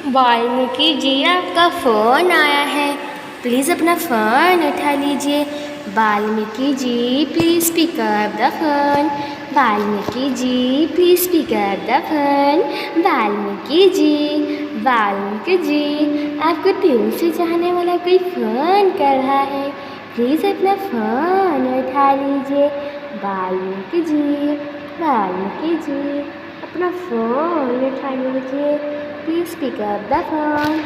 वाल्मीकि जी आपका फ़ोन आया है, प्लीज़ अपना फ़ोन उठा लीजिए। Valmiki ji please pick up the phone. Valmiki ji please pick up the phone. Valmiki ji आपको दिल से चाहने वाला कोई फ़ोन कर रहा है, प्लीज़ अपना फ़ोन उठा लीजिए। वाल्मीकि जी अपना फ़ोन उठा लीजिए, please pick up the phone.